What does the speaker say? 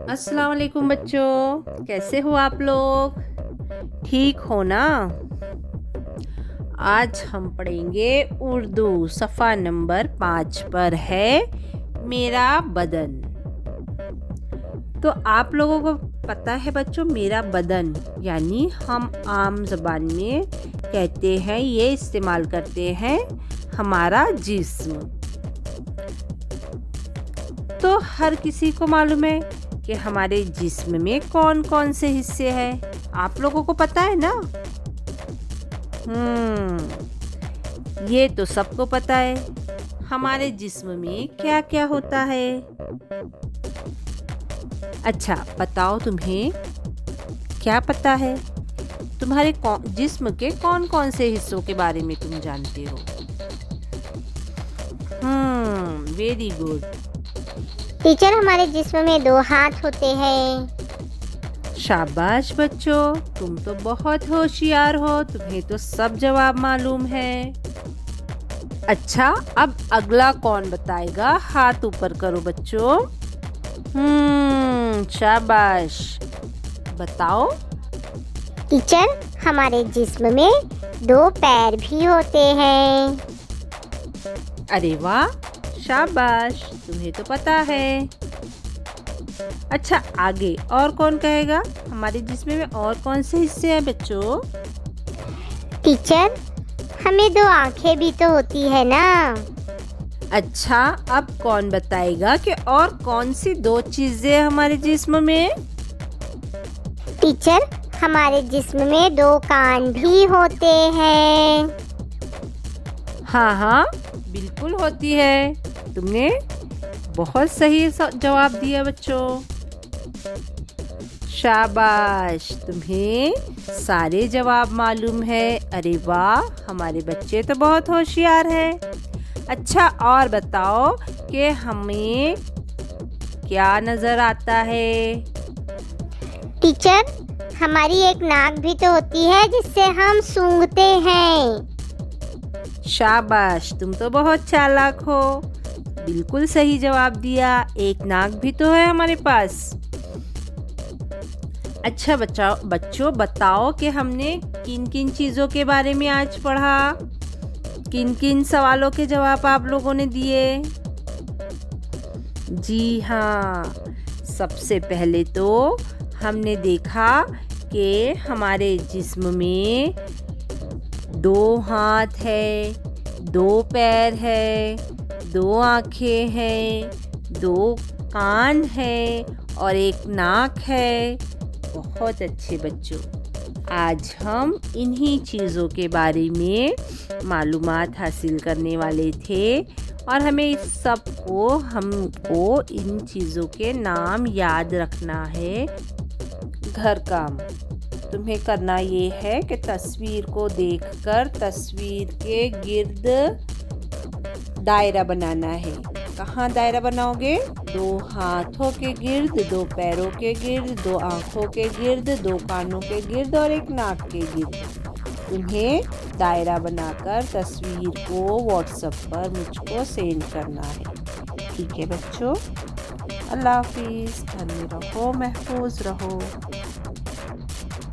अस्सलाम वालेकुम बच्चों, कैसे हो आप लोग? ठीक हो ना? आज हम पढ़ेंगे उर्दू। सफ़ा नंबर 5 पर है मेरा बदन। तो आप लोगों को पता है बच्चों, मेरा बदन यानी हम आम ज़बान में कहते हैं, ये इस्तेमाल करते हैं हमारा जिस्म। तो हर किसी को मालूम है कि हमारे जिस्म में कौन कौन से हिस्से हैं। आप लोगों को पता है ना? ये तो सबको पता है। हमारे जिस्म में क्या क्या होता है? अच्छा बताओ, तुम्हें क्या पता है? तुम्हारे जिस्म के कौन कौन से हिस्सों के बारे में तुम जानते हो? Very good. टीचर, हमारे जिस्म में 2 हाथ होते हैं। शाबाश बच्चों, तुम तो बहुत होशियार हो, तुम्हें तो सब जवाब मालूम है। अच्छा, अब अगला कौन बताएगा? हाथ ऊपर करो बच्चों। शाबाश, बताओ। टीचर, हमारे जिस्म में 2 पैर भी होते हैं। अरे वाह, शाबाश, तुम्हें तो पता है। अच्छा, आगे और कौन कहेगा? हमारे जिस्म में और कौन से हिस्से हैं बच्चों? टीचर, हमें 2 आंखें भी तो होती है ना। अच्छा, अब कौन बताएगा कि और कौन सी 2 चीजें हमारे जिस्म में? टीचर, हमारे जिस्म में 2 कान भी होते हैं। हाँ, बिल्कुल होती है। तुमने बहुत सही जवाब दिया बच्चों। शाबाश, तुम्हें सारे जवाब मालूम है। अरे वाह, हमारे बच्चे तो बहुत होशियार हैं। अच्छा, और बताओ कि हमें क्या नजर आता है? टीचर, हमारी एक नाक भी तो होती है जिससे हम सूंघते हैं। शाबाश, तुम तो बहुत चालाक हो। बिल्कुल सही जवाब दिया। एक नाक भी तो है हमारे पास। अच्छा बच्चों बताओ कि हमने किन किन चीज़ों के बारे में आज पढ़ा? किन किन सवालों के जवाब आप लोगों ने दिए? जी हाँ, सबसे पहले तो हमने देखा कि हमारे जिस्म में 2 हाथ है, 2 पैर है, 2 आँखें हैं, 2 कान है और 1 नाक है। बहुत अच्छे बच्चों, आज हम इन्हीं चीज़ों के बारे में मालूमात हासिल करने वाले थे और हमें इस सब को हमको इन चीज़ों के नाम याद रखना है। घर काम तुम्हें करना ये है कि तस्वीर को देखकर तस्वीर के गिर्द दायरा बनाना है। कहाँ दायरा बनाओगे? 2 हाथों के गिर्द, 2 पैरों के गिर्द, 2 आँखों के गिर्द, 2 कानों के गिर्द और 1 नाक के गिर्द। तुम्हें दायरा बनाकर तस्वीर को व्हाट्सएप पर मुझको सेंड करना है। ठीक है बच्चों, अल्लाह हाफिज़। घर में रहो, महफूज रहो।